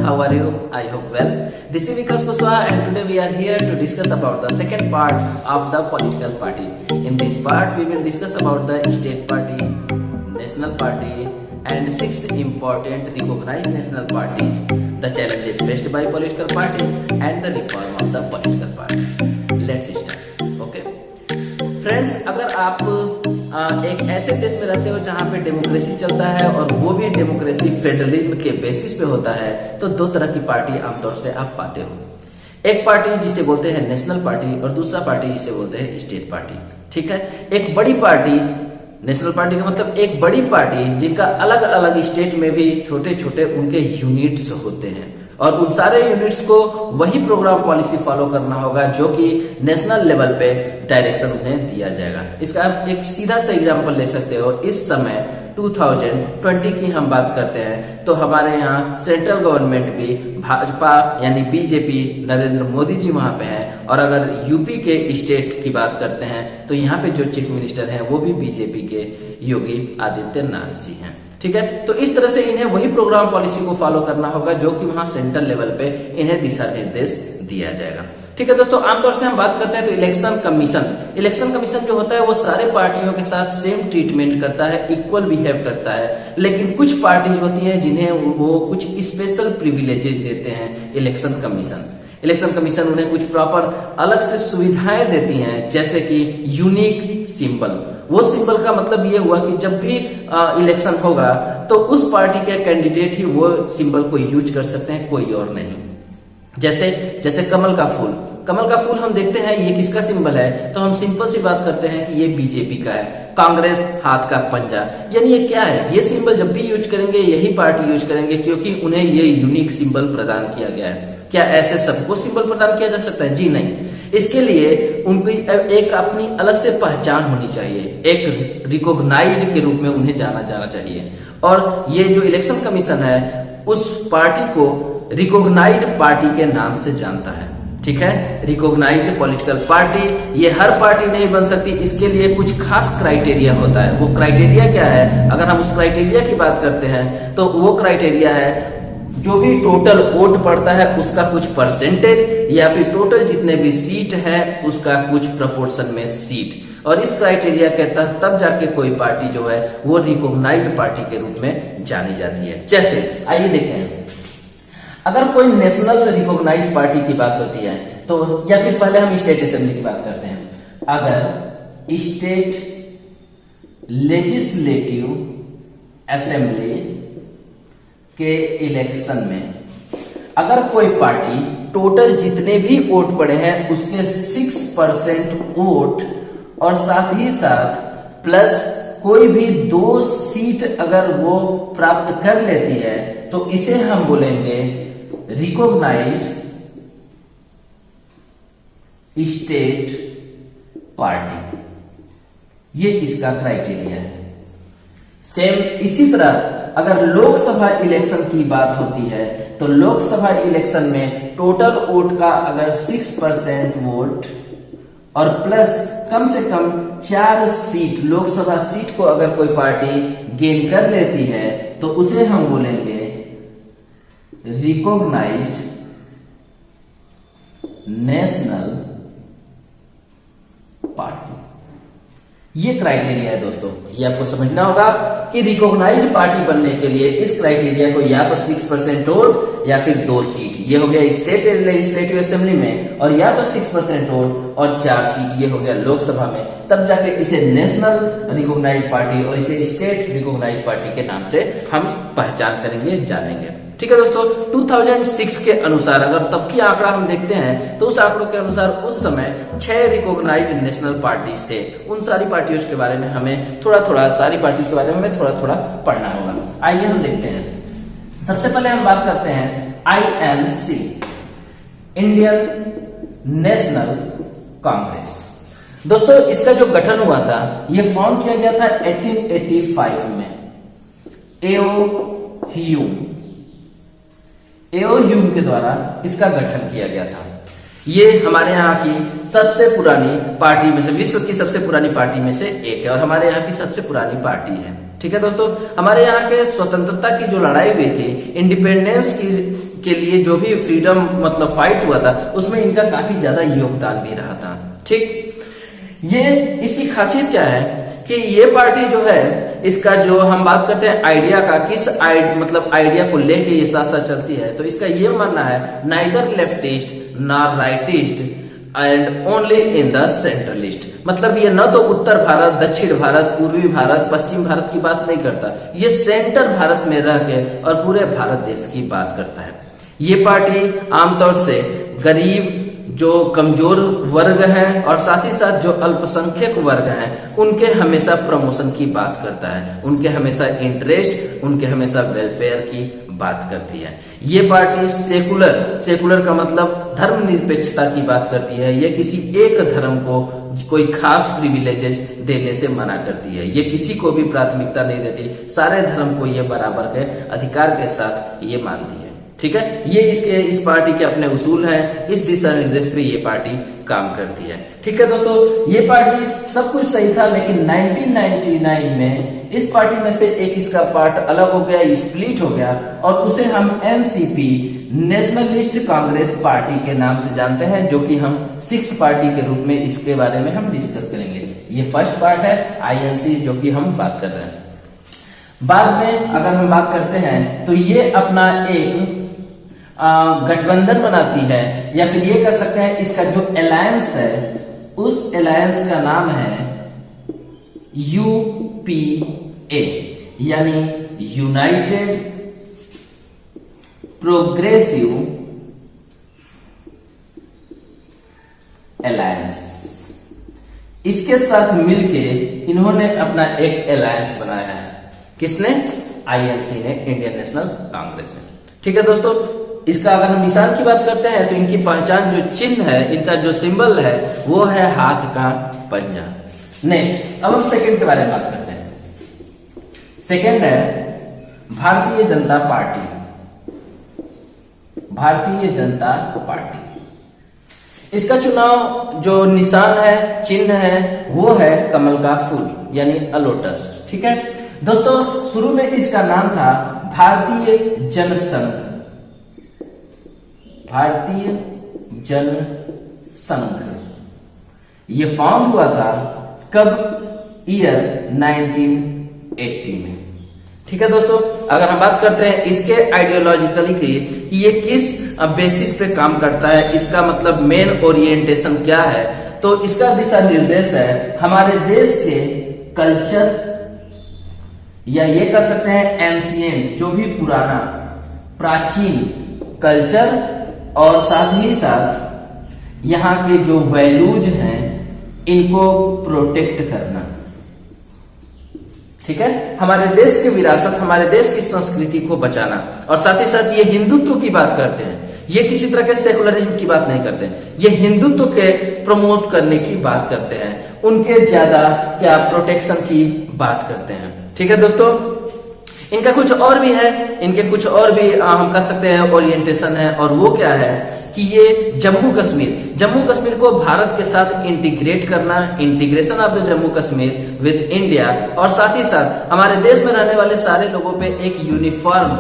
how are you? I hope well. This is Vikas Kushwaha and today we are here to discuss about the second part of the political parties. In this part we will discuss about the state party, national party and 6 important recognized national parties, the challenges faced by political parties and the reform of the political parties. Let's start. Okay. Friends, अगर आप एक ऐसे देश में रहते हो जहां पे डेमोक्रेसी चलता है और वो भी डेमोक्रेसी फेडरलिज्म के बेसिस पे होता है, तो 2 तरह की पार्टी आमतौर से आप पाते हो। एक पार्टी जिसे बोलते हैं नेशनल पार्टी और दूसरा पार्टी जिसे बोलते हैं स्टेट पार्टी। ठीक है, एक बड़ी पार्टी, नेशनल पार्टी का मतलब एक बड़ी पार्टी जिनका अलग अलग स्टेट में भी छोटे छोटे उनके यूनिट्स होते हैं और उन सारे यूनिट्स को वही प्रोग्राम पॉलिसी फॉलो करना होगा जो कि नेशनल लेवल पे डायरेक्शन उन्हें दिया जाएगा। इसका आप एक सीधा सा एग्जांपल ले सकते हो। इस समय 2020 की हम बात करते हैं तो हमारे यहाँ सेंट्रल गवर्नमेंट भी भाजपा यानी बीजेपी नरेंद्र मोदी जी वहां पे हैं और अगर यूपी के स्टेट की बात करते हैं तो यहाँ पे जो चीफ मिनिस्टर हैं वो भी बीजेपी के योगी आदित्यनाथ जी हैं। ठीक है, तो इस तरह से इन्हें वही प्रोग्राम पॉलिसी को फॉलो करना होगा जो कि वहां सेंट्रल लेवल पे इन्हें दिशा निर्देश दिया जाएगा। ठीक है दोस्तों, आमतौर से हम बात करते हैं तो इलेक्शन कमीशन जो होता है वो सारे पार्टियों के साथ सेम ट्रीटमेंट करता है, इक्वल बिहेव करता है, लेकिन कुछ पार्टीज होती हैं जिन्हें वो कुछ स्पेशल प्रिविलेजेस देते हैं। इलेक्शन कमीशन उन्हें कुछ प्रॉपर अलग से सुविधाएं देती हैं, जैसे कि यूनिक सिंबल। वो सिंबल का मतलब ये हुआ कि जब भी इलेक्शन होगा तो उस पार्टी के कैंडिडेट ही वो सिंबल को यूज कर सकते हैं, कोई और नहीं। जैसे कमल का फूल हम देखते हैं ये किसका सिंबल है, तो हम सिंपल सी बात करते हैं कि ये बीजेपी का है। कांग्रेस हाथ का पंजा, यानी ये क्या है, ये सिंबल जब भी यूज करेंगे यही पार्टी यूज करेंगे क्योंकि उन्हें ये यूनिक सिंबल प्रदान किया गया है। क्या ऐसे सबको सिंबल प्रदान किया जा सकता है? जी नहीं। इसके लिए उनको एक अपनी अलग से पहचान होनी चाहिए, एक रिकॉग्नाइज्ड के रूप में उन्हें जाना चाहिए। और ये जो इलेक्शन कमीशन है उस पार्टी को रिकॉग्नाइज्ड पार्टी के नाम से जानता है। ठीक है, रिकॉग्नाइज्ड पॉलिटिकल पार्टी, ये हर पार्टी नहीं बन सकती, इसके लिए कुछ खास क्राइटेरिया होता है। वो क्राइटेरिया क्या है? अगर हम उस क्राइटेरिया की बात करते हैं तो वो क्राइटेरिया है जो भी टोटल वोट पड़ता है उसका कुछ परसेंटेज या फिर टोटल जितने भी सीट है उसका कुछ प्रपोर्शन में सीट। और इस क्राइटेरिया के तहत तब जाके कोई पार्टी जो है वो रिकॉग्नाइज्ड पार्टी के रूप में जानी जाती है। जैसे आइए देखते हैं, अगर कोई नेशनल रिकॉग्नाइज्ड पार्टी की बात होती है तो, या फिर पहले हम स्टेट असेंबली की बात करते हैं। अगर स्टेट लेजिस्लेटिव असेंबली के इलेक्शन में अगर कोई पार्टी टोटल जितने भी वोट पड़े हैं उसके 6% वोट और साथ ही साथ प्लस कोई भी 2 सीट अगर वो प्राप्त कर लेती है तो इसे हम बोलेंगे रिकॉग्नाइज्ड स्टेट पार्टी। ये इसका क्राइटेरिया है। सेम इसी तरह अगर लोकसभा इलेक्शन की बात होती है तो लोकसभा इलेक्शन में टोटल वोट का अगर 6% वोट और प्लस कम से कम 4 सीट लोकसभा सीट को अगर कोई पार्टी गेन कर लेती है तो उसे हम बोलेंगे रिकॉग्नाइज्ड नेशनल पार्टी। ये क्राइटेरिया है दोस्तों, ये आपको समझना होगा कि रिकॉग्नाइज्ड पार्टी बनने के लिए इस क्राइटेरिया को या तो 6% वोट या फिर 2 सीट, ये हो गया स्टेट लेजिस्लेटिव असेंबली में, और या तो 6% वोट और 4 सीट, ये हो गया लोकसभा में। तब जाके इसे नेशनल रिकॉग्नाइज्ड पार्टी और इसे स्टेट रिकॉग्नाइज्ड पार्टी के नाम से हम पहचान करेंगे, जानेंगे। ठीक है दोस्तों, 2006 के अनुसार अगर तब की आंकड़ा हम देखते हैं तो उस आंकड़ों के अनुसार उस समय 6 रिकॉग्नाइज्ड नेशनल पार्टीज थे। उन सारी पार्टियों के बारे में हमें सारी पार्टीज के बारे में हमें थोड़ा पढ़ना होगा। आइए हम देखते हैं। सबसे पहले हम बात करते हैं INC, इंडियन नेशनल कांग्रेस। दोस्तों, इसका जो गठन हुआ था ये फॉर्म किया गया था 1885 में। एओ ह्यूम के द्वारा इसका गठन किया गया था। ये हमारे यहाँ की सबसे पुरानी पार्टी में से, विश्व की सबसे पुरानी पार्टी में से एक है और हमारे यहाँ की सबसे पुरानी पार्टी है। ठीक है दोस्तों, हमारे यहाँ के स्वतंत्रता की जो लड़ाई हुई थी, इंडिपेंडेंस के लिए जो भी फ्रीडम मतलब फाइट हुआ था उसमें इनका काफी ज्यादा योगदान भी रहा था। ठीक, ये इसकी खासियत क्या है कि ये पार्टी जो है इसका जो हम बात करते हैं आइडिया का, किस मतलब आइडिया को लेके ये साथ साथ चलती है, तो इसका ये मानना है neither leftist nor rightist and only in the centralist. मतलब ये न तो उत्तर भारत, दक्षिण भारत, पूर्वी भारत, पश्चिम भारत की बात नहीं करता, ये सेंटर भारत में रह के और पूरे भारत देश की बात करता है। ये पार्टी आमतौर से गरीब, जो कमजोर वर्ग हैं और साथ ही साथ जो अल्पसंख्यक वर्ग हैं उनके हमेशा प्रमोशन की बात करता है, उनके हमेशा इंटरेस्ट, उनके हमेशा वेलफेयर की बात करती है। ये पार्टी सेकुलर का मतलब धर्मनिरपेक्षता की बात करती है। ये किसी एक धर्म को कोई खास प्रिविलेजेस देने से मना करती है। ये किसी को भी प्राथमिकता नहीं देती, सारे धर्म को ये बराबर के अधिकार के साथ ये मानती है। ठीक है, ये इस पार्टी के अपने उसूल हैं, इस दिशा निर्देश पे ये पार्टी काम करती है। ठीक है दोस्तों, ये पार्टी सब कुछ सही था, लेकिन 1999 में इस पार्टी में से एक इसका पार्ट अलग हो गया, स्प्लिट हो गया, और उसे हम एनसीपी नेशनलिस्ट कांग्रेस पार्टी के नाम से जानते हैं, जो कि हम 6th पार्टी के रूप में इसके बारे में हम डिस्कस करेंगे। ये फर्स्ट पार्ट है आईएनसी, जो कि हम बात कर रहे हैं। बाद में अगर हम बात करते हैं तो ये अपना एक गठबंधन बनाती है, या फिर ये कह सकते हैं इसका जो अलायंस है उस अलायंस का नाम है यूपीए, यानी यूनाइटेड प्रोग्रेसिव अलायंस। इसके साथ मिलके इन्होंने अपना एक अलायंस बनाया है। किसने? आईएनसी ने, इंडियन नेशनल कांग्रेस ने। ठीक है दोस्तों, इसका अगर हम निशान की बात करते हैं तो इनकी पहचान, जो चिन्ह है, इनका जो सिंबल है वो है हाथ का पंजा। नेक्स्ट, अब हम सेकंड के बारे में बात करते हैं। सेकंड है भारतीय जनता पार्टी। भारतीय जनता पार्टी, इसका चुनाव जो निशान है, चिन्ह है, वो है कमल का फूल, यानी लोटस। ठीक है दोस्तों, शुरू में इसका नाम था भारतीय जनसंघ। भारतीय जनसंघ ये फाउंड हुआ था कब? ईयर 1980 में। ठीक है दोस्तों, अगर हम बात करते हैं इसके आइडियोलॉजिकली की कि ये किस बेसिस पे काम करता है, इसका मतलब मेन ओरिएंटेशन क्या है, तो इसका दिशा निर्देश है हमारे देश के कल्चर, या ये कह सकते हैं एंशिएंट, जो भी पुराना प्राचीन कल्चर, और साथ ही साथ यहाँ के जो वैल्यूज हैं इनको प्रोटेक्ट करना। ठीक है, हमारे देश की विरासत, हमारे देश की संस्कृति को बचाना, और साथ ही साथ ये हिंदुत्व की बात करते हैं। ये किसी तरह के सेकुलरिज्म की बात नहीं करते हैं, ये हिंदुत्व के प्रमोट करने की बात करते हैं, उनके ज्यादा क्या प्रोटेक्शन की बात करते हैं। ठीक है दोस्तों, इनका कुछ और भी है, इनके कुछ और भी हम कह सकते हैं ओरिएंटेशन है, और वो क्या है कि ये जम्मू कश्मीर को भारत के साथ इंटीग्रेट करना, integration of the Jammu Kashmir with India, और साथ ही साथ हमारे देश में रहने वाले सारे लोगों पे एक यूनिफॉर्म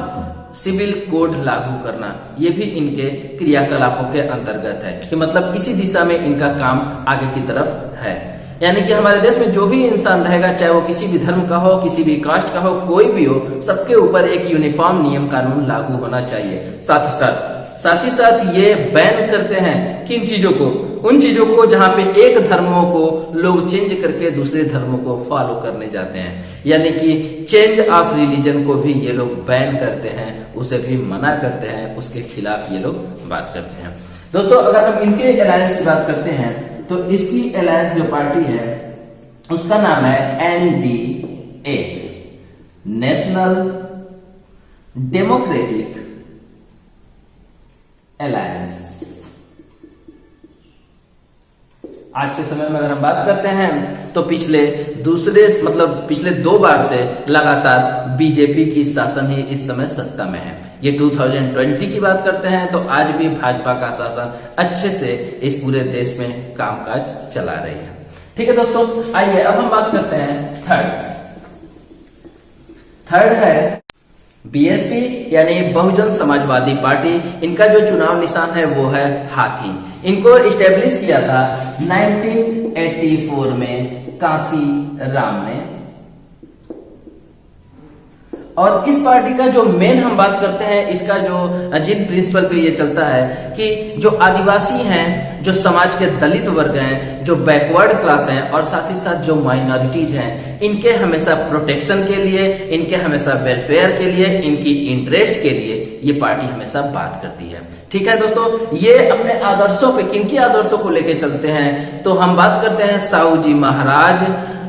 सिविल कोड लागू करना, ये भी इनके क्रियाकलापों के अंतर्गत है, कि मतलब इसी दिशा में इनका काम आगे की तरफ है। यानी कि हमारे देश में जो भी इंसान रहेगा, चाहे वो किसी भी धर्म का हो, किसी भी कास्ट का हो, कोई भी हो, सबके ऊपर एक यूनिफॉर्म नियम कानून लागू होना चाहिए। साथ ही साथ ये बैन करते हैं किन चीजों को? उन चीजों को जहां पे एक धर्मों को लोग चेंज करके दूसरे धर्मों को फॉलो करने जाते हैं, यानी कि चेंज ऑफ रिलीजन को भी ये लोग बैन करते हैं, उसे भी मना करते हैं, उसके खिलाफ ये लोग बात करते हैं। दोस्तों, अगर हम इनके अलायंस की बात करते हैं तो इसकी अलायंस जो पार्टी है उसका नाम है एनडीए, नेशनल डेमोक्रेटिक अलायंस। आज के समय में अगर हम बात करते हैं तो पिछले 2 बार से लगातार बीजेपी की शासन ही इस समय सत्ता में है। ये 2020 की बात करते हैं तो आज भी भाजपा का शासन अच्छे से इस पूरे देश में कामकाज चला रही है। ठीक है दोस्तों, आइए अब हम बात करते हैं थर्ड है बीएसपी यानी बहुजन समाजवादी पार्टी, इनका जो चुनाव निशान है वो है हाथी। इनको इस्टेब्लिश किया था 1984 में कांसी राम ने। और इस पार्टी का जो मेन हम बात करते हैं, इसका जो जिन प्रिंसिपल पे ये चलता है कि जो आदिवासी हैं, जो समाज के दलित वर्ग हैं, जो बैकवर्ड क्लास हैं और साथ ही साथ जो माइनॉरिटीज हैं, इनके हमेशा प्रोटेक्शन के लिए, इनके हमेशा वेलफेयर के लिए, इनकी इंटरेस्ट के लिए ये पार्टी हमेशा बात करती है। ठीक है दोस्तों, ये अपने आदर्शों पे, किनकी आदर्शों को लेके चलते हैं, तो हम बात करते हैं साहू जी महाराज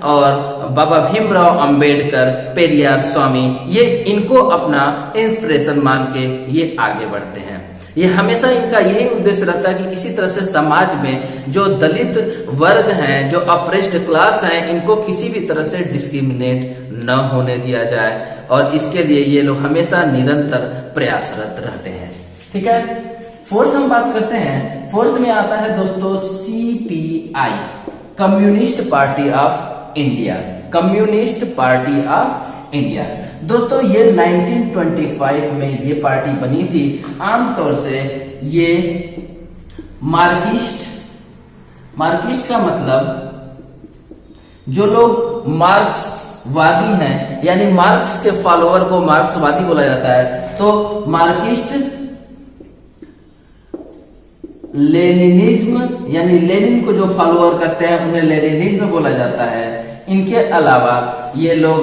और बाबा भीमराव अंबेडकर, पेरियार स्वामी, ये इनको अपना इंस्पिरेशन मान के ये आगे बढ़ते हैं। ये हमेशा इनका यही उद्देश्य रहता है कि किसी तरह से समाज में जो दलित वर्ग हैं, जो अप्रेस्ड क्लास हैं, इनको किसी भी तरह से डिस्क्रिमिनेट न होने दिया जाए, और इसके लिए ये लोग हमेशा निरंतर प्रयासरत रहते हैं। ठीक है, फोर्थ हम बात करते हैं। फोर्थ में आता है दोस्तों CPI, communist party of India. Communist party of India दोस्तों, ये 1925 में ये पार्टी बनी थी। आमतौर से ये मार्क्सिस्ट का मतलब जो लोग मार्क्सवादी हैं, यानी मार्क्स के फॉलोअर को मार्क्सवादी बोला जाता है। तो मार्क्सिस्ट, लेनिनिज्म यानी लेनिन को जो फॉलोअर करते हैं उन्हें लेनिनिज्म बोला जाता है। इनके अलावा ये लोग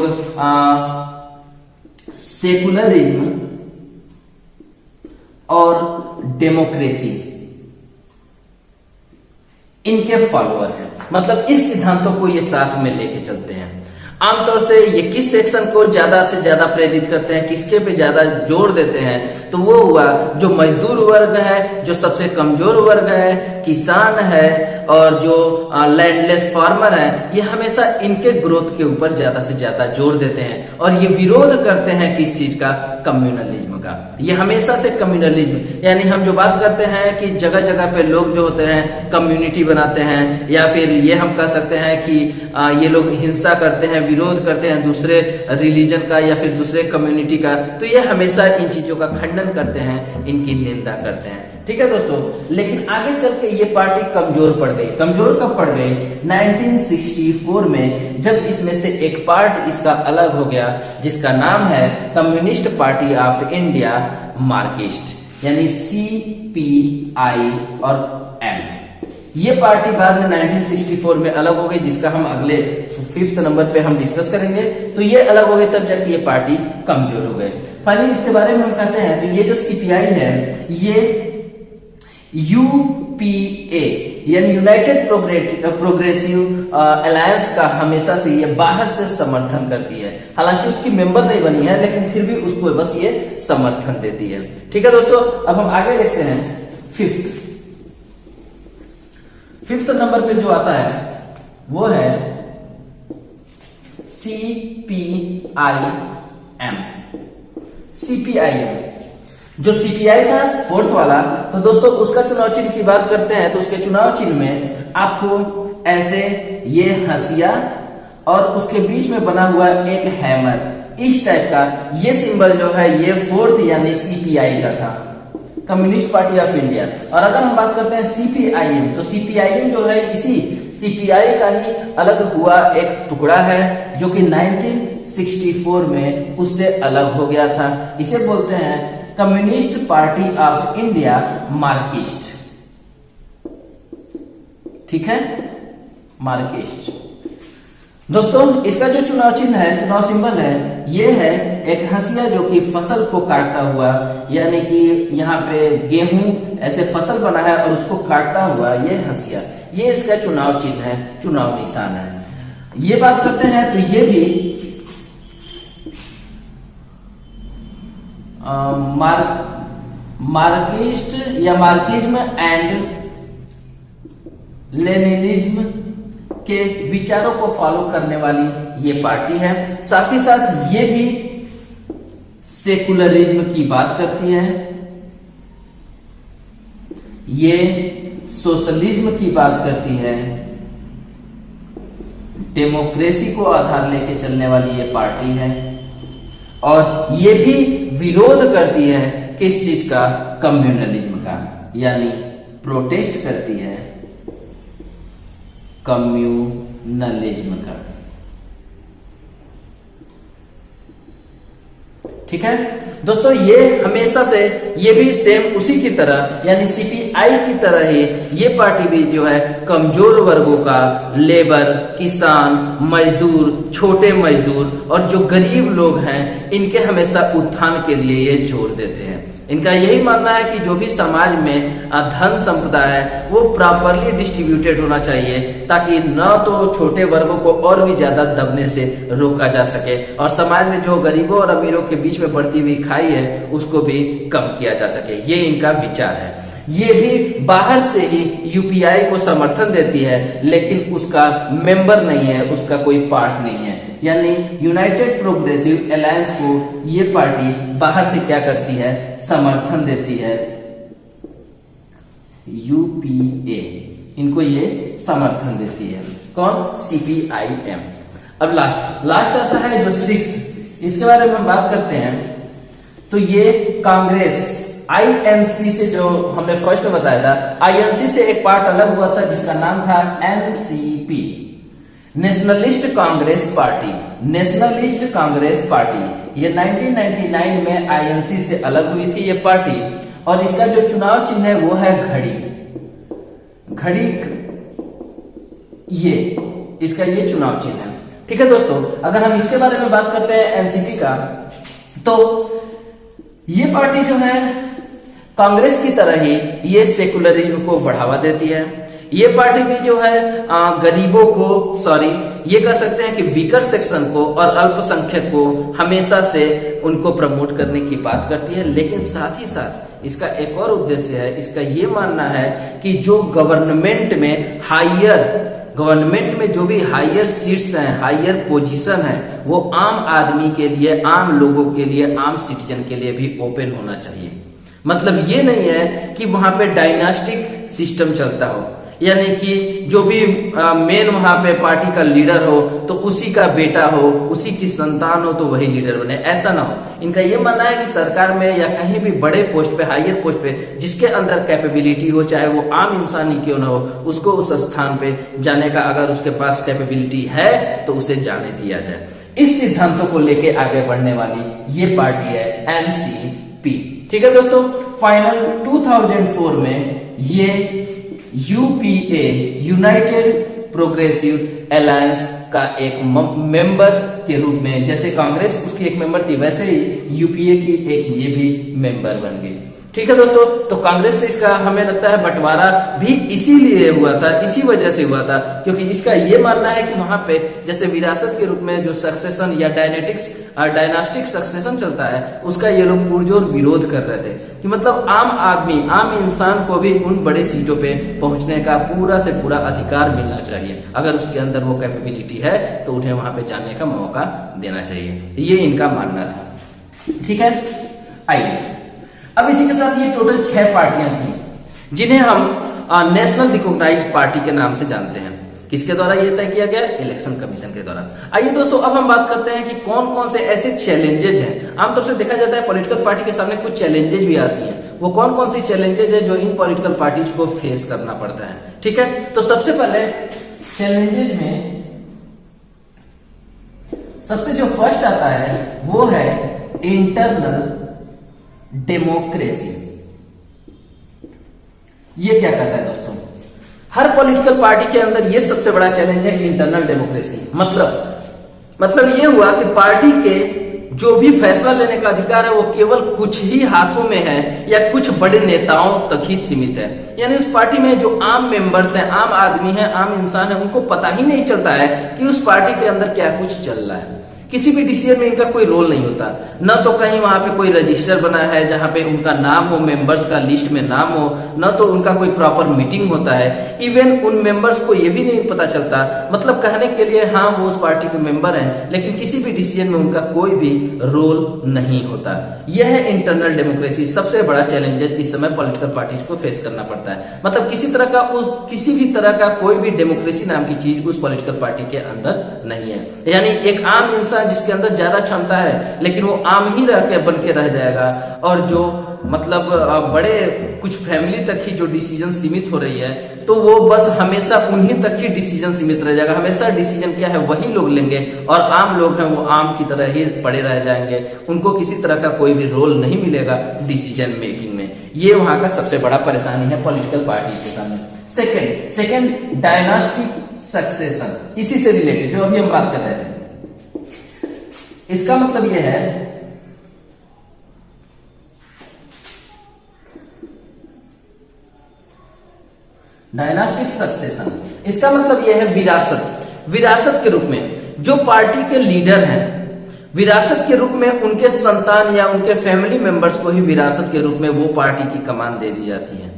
सेकुलरिज्म और डेमोक्रेसी, इनके फॉलोअर हैं। मतलब इस सिद्धांतों को ये साथ में लेके चलते हैं। आमतौर से ये किस सेक्शन को ज्यादा से ज्यादा प्रेरित करते हैं, किसके पे ज्यादा जोर देते हैं, तो वो हुआ जो मजदूर वर्ग है, जो सबसे कमजोर वर्ग है, किसान है और जो लैंडलेस फार्मर है, ये हमेशा इनके ग्रोथ के ऊपर ज्यादा से ज्यादा जोर देते हैं। और ये विरोध करते हैं किस चीज का, कम्युनलिज्म का। ये हमेशा से कम्युनलिज्म, यानी हम जो बात करते हैं कि जगह जगह पे लोग जो होते हैं कम्युनिटी बनाते हैं, या फिर ये हम कह सकते हैं कि ये लोग हिंसा करते हैं, विरोध करते हैं दूसरे रिलीजन का या फिर दूसरे कम्युनिटी का, तो ये हमेशा इन चीजों का खंडन करते हैं, इनकी निंदा करते हैं। ठीक है दोस्तों, लेकिन आगे चल के ये पार्टी कमजोर पड़ गई। कमजोर कब पड़ गई, 1964 में, जब इसमें से एक पार्ट इसका अलग हो गया, जिसका नाम है communist party of India, Marxist, यानी CPI और M। ये पार्टी बाद में 1964 में अलग हो गई, जिसका हम अगले 5th नंबर पे हम डिस्कस करेंगे। तो ये अलग हो गए, तब जाके ये पार्टी कमजोर हो गए। फाइनली इसके बारे में हम कहते हैं तो ये जो CPI है, ये UPA यानी यूनाइटेड प्रोग्रेसिव अलायंस का हमेशा से ये बाहर से समर्थन करती है। हालांकि उसकी मेंबर नहीं बनी है, लेकिन फिर भी उसको बस ये समर्थन देती है। ठीक है दोस्तों, अब हम आगे देखते हैं 5th नंबर पे जो आता है वो है CPIM। CPIM जो CPI था 4th वाला, तो दोस्तों उसका चुनाव चिन्ह की बात करते हैं तो उसके चुनाव चिन्ह में आपको ऐसे ये हंसिया और उसके बीच में बना हुआ एक हैमर, इस टाइप का ये सिंबल जो है ये 4th यानी CPI का था, कम्युनिस्ट पार्टी ऑफ इंडिया। और अगर हम बात करते हैं CPIM, तो CPIM जो है इसी CPI का ही अलग हुआ एक टुकड़ा है, जो कि 1964 में उससे अलग हो गया था। इसे बोलते हैं communist party of India, Marxist. ठीक है, मार्क्सिस्ट। दोस्तों इसका जो चुनाव चिन्ह है, चुनाव सिंबल है, ये है एक हंसिया जो कि फसल को काटता हुआ, यानी कि यहाँ पे गेहूं ऐसे फसल बना है और उसको काटता हुआ ये हंसिया, ये इसका चुनाव चिन्ह है, चुनाव निशान है। ये बात करते हैं तो ये भी मार्क्सिस्ट या मार्क्सिज्म एंड लेनिनिज्म के विचारों को फॉलो करने वाली ये पार्टी है। साथ ही साथ ये भी सेकुलरिज्म की बात करती है, ये सोशलिज्म की बात करती है, डेमोक्रेसी को आधार लेके चलने वाली ये पार्टी है, और ये भी विरोध करती है किस चीज का? कम्युनलिज्म का, यानी प्रोटेस्ट करती है कम्युनलिज्म का। ठीक है दोस्तों, ये हमेशा से ये भी सेम उसी की तरह यानी सीपीआई की तरह ही ये पार्टी भी जो है कमजोर वर्गों का, लेबर, किसान, मजदूर, छोटे मजदूर और जो गरीब लोग हैं इनके हमेशा उत्थान के लिए ये जोर देते हैं। इनका यही मानना है कि जो भी समाज में धन संपदा है वो प्रॉपरली डिस्ट्रीब्यूटेड होना चाहिए, ताकि न तो छोटे वर्गों को और भी ज्यादा दबने से रोका जा सके और समाज में जो गरीबों और अमीरों के बीच में बढ़ती हुई खाई है उसको भी कम किया जा सके। ये इनका विचार है। ये भी बाहर से ही यूपीआई को समर्थन देती है, लेकिन उसका मेंबर नहीं है, उसका कोई पार्ट नहीं है। यानी यूनाइटेड प्रोग्रेसिव अलायंस को ये पार्टी बाहर से क्या करती है? समर्थन देती है। यूपीए इनको ये समर्थन देती है। कौन? सीपीआईएम। अब लास्ट आता है जो 6th, इसके बारे में हम बात करते हैं। तो ये कांग्रेस आईएनसी से, जो हमने फर्स्ट में बताया था, आईएनसी से एक पार्ट अलग हुआ था जिसका नाम था NCP, nationalist Congress party. Nationalist Congress party ये 1999 में आईएनसी से अलग हुई थी ये पार्टी, और इसका जो चुनाव चिन्ह है वो है घड़ी। घड़ी ये इसका ये चुनाव चिन्ह है। ठीक है दोस्तों, अगर हम इसके बारे में बात करते हैं एनसीपी का, तो ये पार्टी जो है कांग्रेस की तरह ही ये सेकुलरिज्म को बढ़ावा देती है। ये पार्टी भी जो है गरीबों को, ये कह सकते हैं कि वीकर सेक्शन को और अल्पसंख्यक को हमेशा से उनको प्रमोट करने की बात करती है। लेकिन साथ ही साथ इसका एक और उद्देश्य है। इसका ये मानना है कि जो गवर्नमेंट में जो भी हायर सीट्स हैं, हायर पोजीशन है, वो आम आदमी के लिए, आम लोगों के लिए, आम सिटीजन के लिए भी ओपन होना चाहिए। मतलब ये नहीं है कि वहां पे डायनास्टिक सिस्टम चलता हो, यानी कि जो भी मेन वहां पे पार्टी का लीडर हो तो उसी का बेटा हो, उसी की संतान हो तो वही लीडर बने, ऐसा ना हो। इनका ये मानना है कि सरकार में या कहीं भी बड़े पोस्ट पे, हायर पोस्ट पे, जिसके अंदर कैपेबिलिटी हो, चाहे वो आम इंसान ही क्यों ना हो, उसको उस स्थान पे जाने का, अगर उसके पास कैपेबिलिटी है तो उसे जाने दिया जाए। इस सिद्धांतों को लेके आगे बढ़ने वाली ये पार्टी है एनसीपी। ठीक है दोस्तों, फाइनल 2004 में ये यूपीए, यूनाइटेड प्रोग्रेसिव अलायंस का एक मेंबर के रूप में, जैसे कांग्रेस उसकी एक मेंबर थी, वैसे ही यूपीए की एक ये भी मेंबर बन गई। ठीक है दोस्तों, तो कांग्रेस से इसका हमें लगता है बंटवारा भी इसीलिए हुआ था, इसी वजह से हुआ था, क्योंकि इसका ये मानना है कि वहां पे जैसे विरासत के रूप में जो सक्सेशन या डायनास्टिक सक्सेशन चलता है, उसका ये लोग पुरजोर विरोध कर रहे थे कि मतलब आम आदमी, आम इंसान को भी उन बड़े सीटों पे पहुंचने का पूरा से पूरा अधिकार मिलना चाहिए। अगर उसके अंदर वो कैपेबिलिटी है तो उन्हें वहां पे जाने का मौका देना चाहिए, ये इनका मानना था। ठीक है, आइए अब इसी के साथ ये टोटल 6 पार्टियां थी जिन्हें हम नेशनल रिकॉग्नाइज्ड पार्टी के नाम से जानते हैं। किसके द्वारा ये तय किया गया? इलेक्शन कमीशन के द्वारा। आइए दोस्तों, अब हम बात करते हैं कि कौन कौन से ऐसे चैलेंजेज हैं। आमतौर से देखा जाता है पॉलिटिकल पार्टी के सामने कुछ चैलेंजेज भी आती हैं। वो कौन कौन सी चैलेंजेज है जो इन पॉलिटिकल पार्टीज को फेस करना पड़ता है। ठीक है, तो सबसे पहले चैलेंजेज में सबसे जो फर्स्ट आता है वो है इंटरनल डेमोक्रेसी। ये क्या कहता है दोस्तों? हर पॉलिटिकल पार्टी के अंदर ये सबसे बड़ा चैलेंज है इंटरनल डेमोक्रेसी। मतलब ये हुआ कि पार्टी के जो भी फैसला लेने का अधिकार है वो केवल कुछ ही हाथों में है या कुछ बड़े नेताओं तक ही सीमित है। यानी उस पार्टी में जो आम मेंबर्स हैं, आम आदमी हैं, आम इंसान है, उनको पता ही नहीं चलता है कि उस पार्टी के अंदर क्या कुछ चल रहा है। किसी भी डिसीजन में इनका कोई रोल नहीं होता। न तो कहीं वहां पे कोई रजिस्टर बना है जहां पे उनका नाम हो, मेंबर्स का लिस्ट में नाम हो, न तो उनका कोई प्रॉपर मीटिंग होता है। इवन उन मेंबर्स को ये भी नहीं पता चलता, मतलब कहने के लिए हाँ वो उस पार्टी के मेंबर हैं, लेकिन किसी भी डिसीजन में उनका कोई भी रोल नहीं होता। यह है इंटरनल डेमोक्रेसी। सबसे बड़ा चैलेंज इस समय पॉलिटिकल पार्टीज को फेस करना पड़ता है। मतलब किसी भी तरह का कोई भी डेमोक्रेसी नाम की चीज उस पॉलिटिकल पार्टी के अंदर नहीं है। यानी एक आम इंसान इंसान जिसके अंदर ज्यादा क्षमता है लेकिन वो आम ही रह के बन के रह जाएगा, और जो मतलब बड़े कुछ फैमिली तक ही जो डिसीजन सीमित हो रही है, तो वो बस हमेशा उन्हीं तक ही डिसीजन सीमित रह जाएगा। हमेशा डिसीजन क्या है वही लोग लेंगे, और आम लोग हैं वो आम की तरह ही पड़े रह जाएंगे, उनको किसी तरह का कोई भी रोल नहीं मिलेगा डिसीजन मेकिंग में। ये वहां का सबसे बड़ा परेशानी है पॉलिटिकल पार्टी के सामने। सेकेंड डायनास्टिक सक्सेशन, इसी से रिलेटेड जो अभी हम बात कर रहे थे। इसका मतलब यह है डायनास्टिक सक्सेशन, इसका मतलब यह है विरासत। विरासत के रूप में जो पार्टी के लीडर हैं, विरासत के रूप में उनके संतान या उनके फैमिली मेंबर्स को ही विरासत के रूप में वो पार्टी की कमान दे दी जाती है,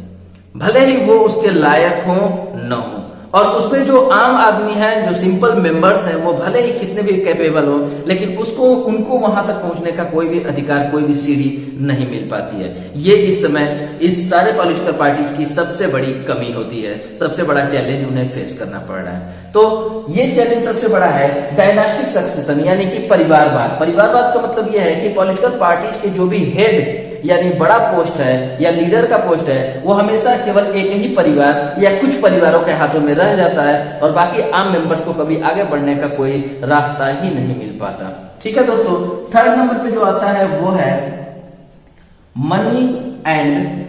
भले ही वो उसके लायक हो न हो। और उसमें जो आम आदमी है, जो सिंपल मेंबर्स हैं, वो भले ही कितने भी कैपेबल हो, लेकिन उसको उनको वहां तक पहुंचने का कोई भी अधिकार, कोई भी सीढ़ी नहीं मिल पाती है। ये इस समय इस सारे पॉलिटिकल पार्टीज की सबसे बड़ी कमी होती है, सबसे बड़ा चैलेंज उन्हें फेस करना पड़ रहा है। तो ये चैलेंज सबसे बड़ा है डायनास्टिक सक्सेशन, यानी कि परिवारवाद। परिवारवाद का मतलब यह है कि पॉलिटिकल पार्टीज के जो भी हेड यानी बड़ा पोस्ट है या लीडर का पोस्ट है, वो हमेशा केवल एक ही परिवार या कुछ परिवारों के हाथों में रह जाता है, और बाकी आम मेंबर्स को कभी आगे बढ़ने का कोई रास्ता ही नहीं मिल पाता। ठीक है दोस्तों, थर्ड नंबर पे जो आता है वो है money and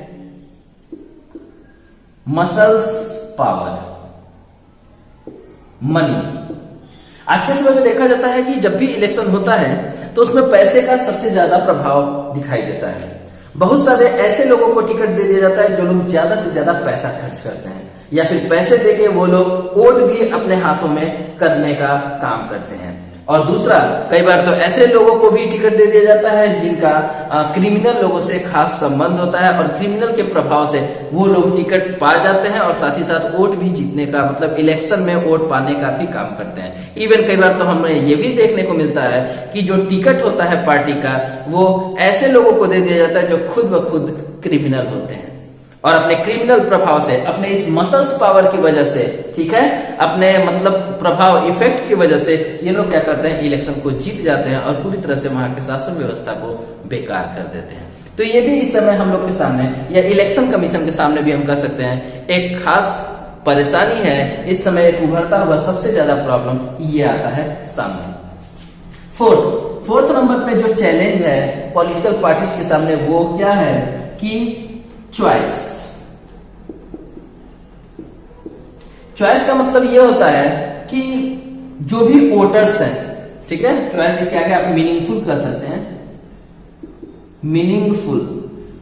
muscles power. Money, आज के समय में देखा जाता है कि जब भी इलेक्शन होता है तो उसमें पैसे का सबसे ज्यादा प्रभाव दिखाई देता है। बहुत सारे ऐसे लोगों को टिकट दे दिया जाता है जो लोग ज्यादा से ज्यादा पैसा खर्च करते हैं, या फिर पैसे देके वो लोग वोट भी अपने हाथों में करने का काम करते हैं। और दूसरा, कई बार तो ऐसे लोगों को भी टिकट दे दिया जाता है जिनका क्रिमिनल लोगों से खास संबंध होता है, और क्रिमिनल के प्रभाव से वो लोग टिकट पा जाते हैं और साथ ही साथ वोट भी जीतने का, मतलब इलेक्शन में वोट पाने का भी काम करते हैं। इवन कई बार तो हमें ये भी देखने को मिलता है कि जो टिकट होता है पार्टी का, वो ऐसे लोगों को दे दिया जाता है जो खुद ब खुद क्रिमिनल होते हैं, और अपने क्रिमिनल प्रभाव से, अपने इस मसल्स पावर की वजह से, ठीक है, अपने मतलब प्रभाव इफेक्ट की वजह से ये लोग क्या करते हैं, इलेक्शन को जीत जाते हैं और पूरी तरह से वहां के शासन व्यवस्था को बेकार कर देते हैं। तो ये भी इस समय हम लोग के सामने, या इलेक्शन कमीशन के सामने भी हम कह सकते हैं, एक खास परेशानी है। इस समय एक उभरता हुआ सबसे ज्यादा प्रॉब्लम ये आता है सामने। फोर्थ नंबर पे जो चैलेंज है पॉलिटिकल पार्टीज के सामने वो क्या है कि चॉइस। चॉइस का मतलब ये होता है कि जो भी वोटर्स हैं, ठीक है, चॉइस इसके आगे आप मीनिंगफुल कर सकते हैं,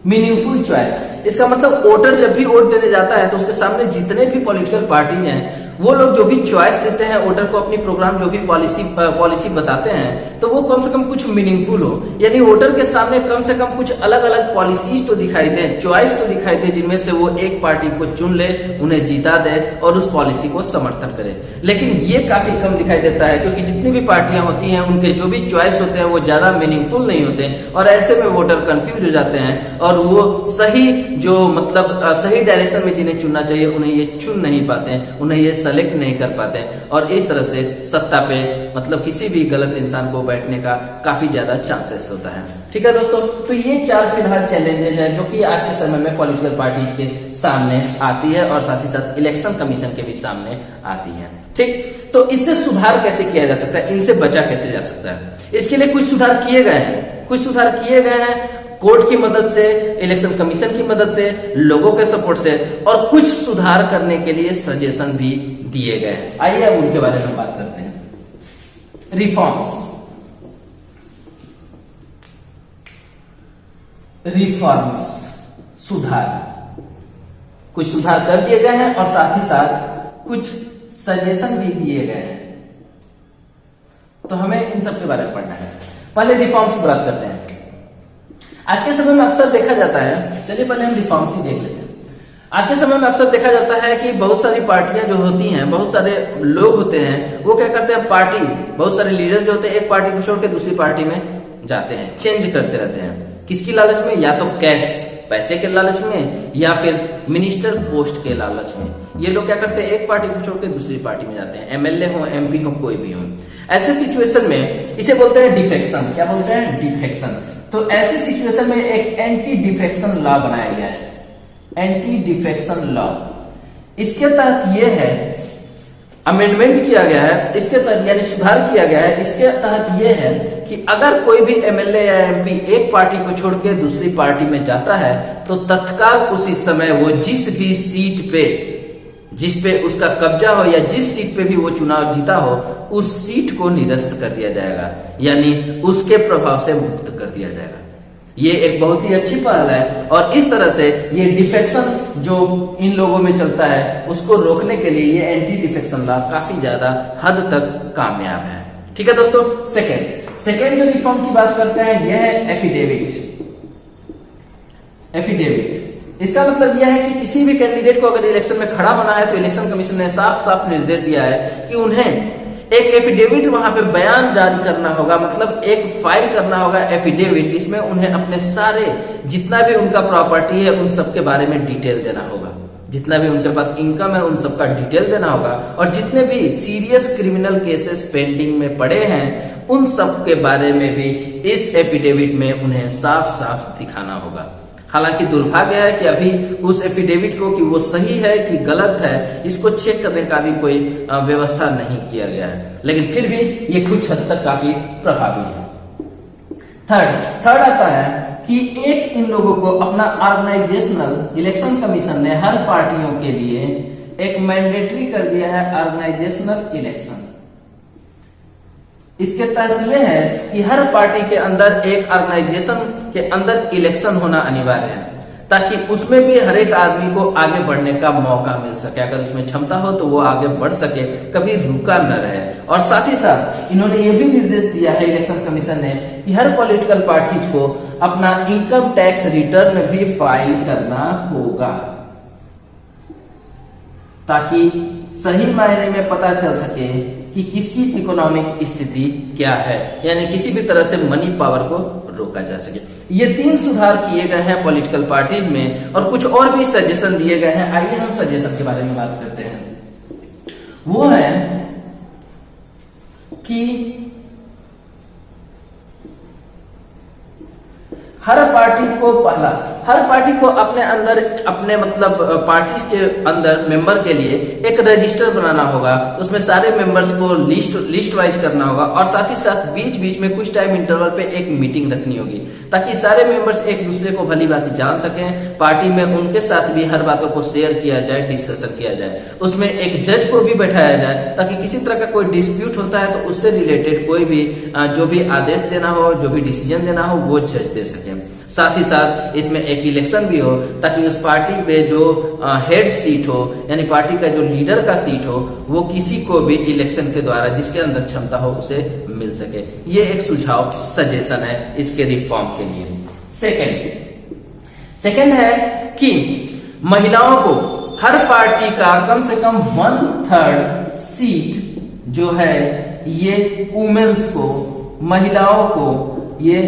मीनिंगफुल चॉइस। इसका मतलब वोटर जब भी वोट देने जाता है तो उसके सामने जितने भी पॉलिटिकल पार्टी हैं, वो लोग जो भी चॉइस देते हैं वोटर को, अपनी प्रोग्राम जो भी पॉलिसी बताते हैं, तो वो कम से कम कुछ मीनिंगफुल हो, यानी वोटर के सामने कम से कम कुछ अलग अलग पॉलिसीज तो दिखाई दे, चॉइस तो दिखाई दे, जिनमें से वो एक पार्टी को चुन ले, उन्हें जीता दे और उस पॉलिसी को समर्थन करे। लेकिन ये काफी कम दिखाई देता है, क्योंकि जितनी भी पार्टियां होती हैं उनके जो भी चॉइस होते हैं वो ज्यादा मीनिंगफुल नहीं होते, और ऐसे में वोटर कंफ्यूज हो जाते हैं और वो सही जो मतलब सही डायरेक्शन में जिन्हें चुनना चाहिए उन्हें ये चुन नहीं पाते हैं, उन्हें ये सेलेक्ट नहीं कर पाते हैं, और इस तरह से सत्ता पे मतलब किसी भी गलत इंसान को बैठने का काफी ज्यादा चांसेस होता है। ठीक है दोस्तों, तो ये 4 फिलहाल चैलेंजेस हैं जो कि आज के समय में पॉलिटिकल पार्टीज के सामने आती है और साथ ही साथ इलेक्शन कमीशन के भी सामने आती है। ठीक, तो इससे सुधार कैसे किया जा सकता है, इनसे बचा कैसे जा सकता है? इसके लिए कुछ सुधार किए गए हैं, कोर्ट की मदद से, इलेक्शन कमीशन की मदद से, लोगों के सपोर्ट से, और कुछ सुधार करने के लिए सजेशन भी दिए गए हैं। आइए अब उनके बारे में बात करते हैं। रिफॉर्म्स, सुधार, कुछ सुधार कर दिए गए हैं और साथ ही साथ कुछ सजेशन भी दिए गए हैं। तो हमें इन सब के बारे में पढ़ना है। पहले रिफॉर्म्स की बात करते हैं। आज के समय में अक्सर देखा जाता है, चलिए पहले हम रिफॉर्म्स ही देख लेते हैं। आज के समय में अक्सर देखा जाता है कि बहुत सारी पार्टियां जो होती हैं, बहुत सारे लोग होते हैं, वो क्या करते हैं, पार्टी, बहुत सारे लीडर जो होते हैं एक पार्टी को छोड़ के दूसरी पार्टी में जाते हैं, चेंज करते रहते हैं। किसकी लालच में? या तो कैश, पैसे के लालच में, या फिर मिनिस्टर पोस्ट के लालच में। ये लोग क्या करते हैं, एक पार्टी को छोड़ के दूसरी पार्टी में जाते हैं, एमएलए हो, एमपी हो, कोई भी हो। ऐसे सिचुएशन में इसे बोलते हैं डिफेक्शन। क्या बोलते हैं? डिफेक्शन। तो ऐसे सिचुएशन में एक एंटी डिफेक्शन लॉ बनाया गया है, एंटी डिफेक्शन लॉ। इसके तहत यह है, अमेंडमेंट किया गया है, इसके तहत यानी सुधार किया गया है। इसके तहत यह है कि अगर कोई भी एमएलए या एमपी एक पार्टी को छोड़ के दूसरी पार्टी में जाता है तो तत्काल उसी समय वो जिस भी सीट पे, जिस पे उसका कब्जा हो या जिस सीट पे भी वो चुनाव जीता हो, उस सीट को निरस्त कर दिया जाएगा, यानी उसके प्रभाव से मुक्त कर दिया जाएगा। ये एक बहुत ही अच्छी पहल है और इस तरह से ये डिफेक्शन जो इन लोगों में चलता है उसको रोकने के लिए ये एंटी डिफेक्शन लॉ काफी ज्यादा हद तक कामयाब है। ठीक है दोस्तों। सेकेंड जो रिफॉर्म की बात करते हैं यह है एफिडेविट। एफिडेविट इसका मतलब यह है कि किसी भी कैंडिडेट को अगर इलेक्शन में खड़ा होना है तो इलेक्शन कमीशन ने साफ साफ निर्देश दिया है कि उन्हें एक एफिडेविट वहां पे बयान जारी करना होगा, मतलब एक फाइल करना होगा एफिडेविट, जिसमें उन्हें अपने सारे जितना भी उनका प्रॉपर्टी है उन सब के बारे में डिटेल देना होगा, जितना भी उनके पास इनकम है उन सब का डिटेल देना होगा, और जितने भी सीरियस क्रिमिनल केसेस पेंडिंग में पड़े हैं उन सब के बारे में भी इस एफिडेविट में उन्हें साफ साफ दिखाना होगा। हालांकि दुर्भाग्य है कि अभी उस एफिडेविट को कि वो सही है कि गलत है इसको चेक करने का भी कोई व्यवस्था नहीं किया गया है, लेकिन फिर भी ये कुछ हद तक काफी प्रभावी है। थर्ड आता है कि एक इन लोगों को अपना ऑर्गेनाइजेशनल, इलेक्शन कमीशन ने हर पार्टियों के लिए एक मैंडेटरी कर दिया है ऑर्गेनाइजेशनल इलेक्शन। इसके तहत यह है कि हर पार्टी के अंदर एक ऑर्गेनाइजेशन के अंदर इलेक्शन होना अनिवार्य है, ताकि उसमें भी हर एक आदमी को आगे बढ़ने का मौका मिल सके। अगर उसमें क्षमता हो तो वो आगे बढ़ सके, कभी रुका न रहे। और साथ ही साथ इन्होंने ये भी निर्देश दिया है इलेक्शन कमीशन ने कि हर पॉलिटिकल पार्टीज को अपना इनकम टैक्स रिटर्न भी फाइल करना होगा, ताकि सही मायने में पता चल सके कि किसकी इकोनॉमिक स्थिति क्या है, यानी किसी भी तरह से मनी पावर को रोका जा सके। ये 3 सुधार किए गए हैं पॉलिटिकल पार्टीज में और कुछ और भी सजेशन दिए गए हैं। आइए हम सजेशन के बारे में बात करते हैं। वो है कि हर पार्टी को अपने अंदर, अपने मतलब पार्टी के अंदर मेंबर के लिए एक रजिस्टर बनाना होगा, उसमें सारे मेंबर्स को लिस्ट वाइज करना होगा, और साथ ही साथ बीच बीच में कुछ टाइम इंटरवल पे एक मीटिंग रखनी होगी, ताकि सारे मेंबर्स एक दूसरे को भली बात जान सकें। पार्टी में उनके साथ भी हर बातों को शेयर किया जाए, डिस्कशन किया जाए। उसमें एक जज को भी बैठाया जाए, ताकि किसी तरह का कोई डिस्प्यूट होता है तो उससे रिलेटेड कोई भी जो भी आदेश देना हो, जो भी डिसीजन देना हो, वो जज दे सके। साथ ही साथ इसमें एक इलेक्शन भी हो, ताकि उस पार्टी पे जो हेड सीट हो, यानी पार्टी का जो लीडर का सीट हो, वो किसी को भी इलेक्शन के द्वारा जिसके अंदर क्षमता हो उसे मिल सके। ये एक सुझाव, सजेशन है इसके रिफॉर्म के लिए। सेकंड है कि महिलाओं को हर पार्टी का कम से कम 1/3 सीट जो है ये वुमेन्स को, महिलाओं को ये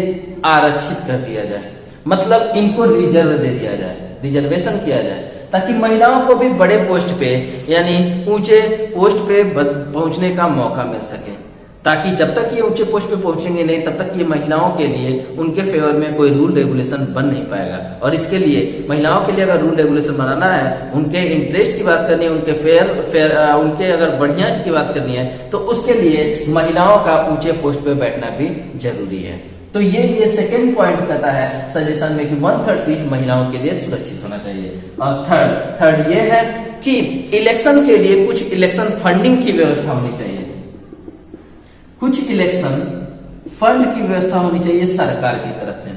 आरक्षित कर दिया जाए, मतलब इनको रिजर्व दे दिया जाए, रिजर्वेशन किया जाए, ताकि महिलाओं को भी बड़े पोस्ट पे यानी ऊंचे पोस्ट पे पहुंचने का मौका मिल सके। ताकि जब तक ये ऊंचे पोस्ट पे पहुंचेंगे नहीं तब तक ये महिलाओं के लिए उनके फेवर में कोई रूल रेगुलेशन बन नहीं पाएगा। और इसके लिए महिलाओं के लिए अगर रूल रेगुलेशन बनाना है, उनके इंटरेस्ट की बात करनी है, उनके उनके अगर बढ़िया की बात करनी है, तो उसके लिए महिलाओं का ऊंचे पोस्ट पे बैठना भी जरूरी है। तो ये सेकंड पॉइंट कहता है सजेशन में कि 1/3 सीट महिलाओं के लिए सुरक्षित होना चाहिए। और थर्ड ये है कि इलेक्शन के लिए कुछ इलेक्शन फंडिंग की व्यवस्था होनी चाहिए, कुछ इलेक्शन फंड की व्यवस्था होनी चाहिए सरकार की तरफ से,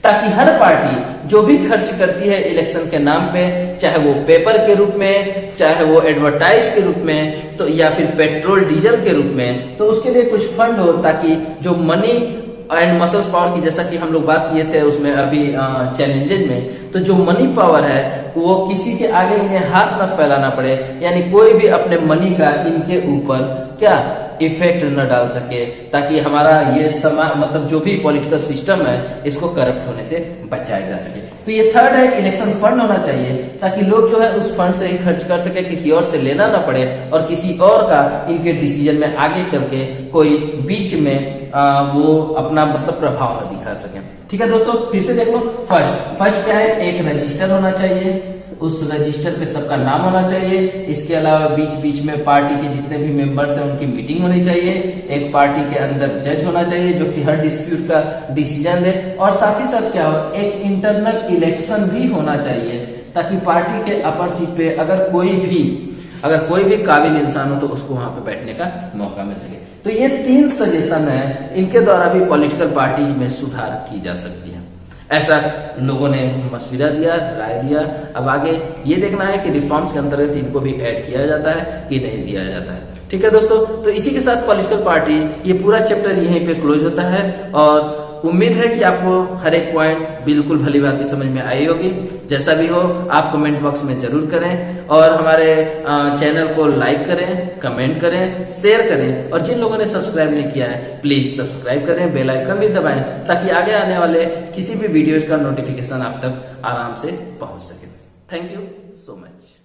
ताकि हर पार्टी जो भी खर्च करती है इलेक्शन के नाम पे, चाहे वो पेपर के रूप में, चाहे वो एडवर्टाइज के रूप में, तो या फिर पेट्रोल डीजल के रूप में, तो उसके लिए कुछ फंड हो, ताकि जो मनी एंड मसल्स पावर की, जैसा कि हम लोग बात किए थे उसमें अभी चैलेंजेस में, तो जो मनी पावर है वो किसी के आगे इन्हें हाथ न फैलाना पड़े, यानी कोई भी अपने मनी का इनके ऊपर क्या इफेक्ट न डाल सके, ताकि हमारा ये समाज मतलब जो भी पॉलिटिकल सिस्टम है इसको करप्ट होने से बचाया जा सके। तो ये थर्ड है, इलेक्शन फंड होना चाहिए ताकि लोग जो है उस फंड से ही खर्च कर सके, किसी और से लेना ना पड़े और किसी और का इनके डिसीजन में आगे चल के कोई बीच में वो अपना मतलब प्रभाव न दिखा सके। ठीक है दोस्तों, फिर से देख लो। फर्स्ट क्या है, एक रजिस्टर होना चाहिए, उस रजिस्टर पे सबका नाम होना चाहिए। इसके अलावा बीच बीच में पार्टी के जितने भी मेंबर्स हैं उनकी मीटिंग होनी चाहिए। एक पार्टी के अंदर जज होना चाहिए जो कि हर डिस्प्यूट का डिसीजन दे, और साथ ही साथ क्या हो, एक इंटरनल इलेक्शन भी होना चाहिए ताकि पार्टी के अपर सीट पे अगर कोई भी काबिल इंसान हो तो उसको वहां पे बैठने का मौका मिल सके। तो ये 3 सजेशन है, इनके द्वारा भी पॉलिटिकल पार्टीज में सुधार की जा सकती है। ऐसा लोगों ने मशविरा दिया, राय दिया। अब आगे ये देखना है कि रिफॉर्म्स के अंतर्गत इनको भी ऐड किया जाता है कि नहीं दिया जाता है। ठीक है दोस्तों, तो इसी के साथ पॉलिटिकल पार्टीज ये पूरा चैप्टर यहीं पे क्लोज होता है, और उम्मीद है कि आपको हर एक पॉइंट बिल्कुल भली भांति समझ में आई होगी। जैसा भी हो आप कमेंट बॉक्स में जरूर करें, और हमारे चैनल को लाइक करें, कमेंट करें, शेयर करें, और जिन लोगों ने सब्सक्राइब नहीं किया है प्लीज सब्सक्राइब करें, बेल आइकन भी दबाएं ताकि आगे आने वाले किसी भी वीडियोज का नोटिफिकेशन आप तक आराम से पहुंच सके। Thank you so much.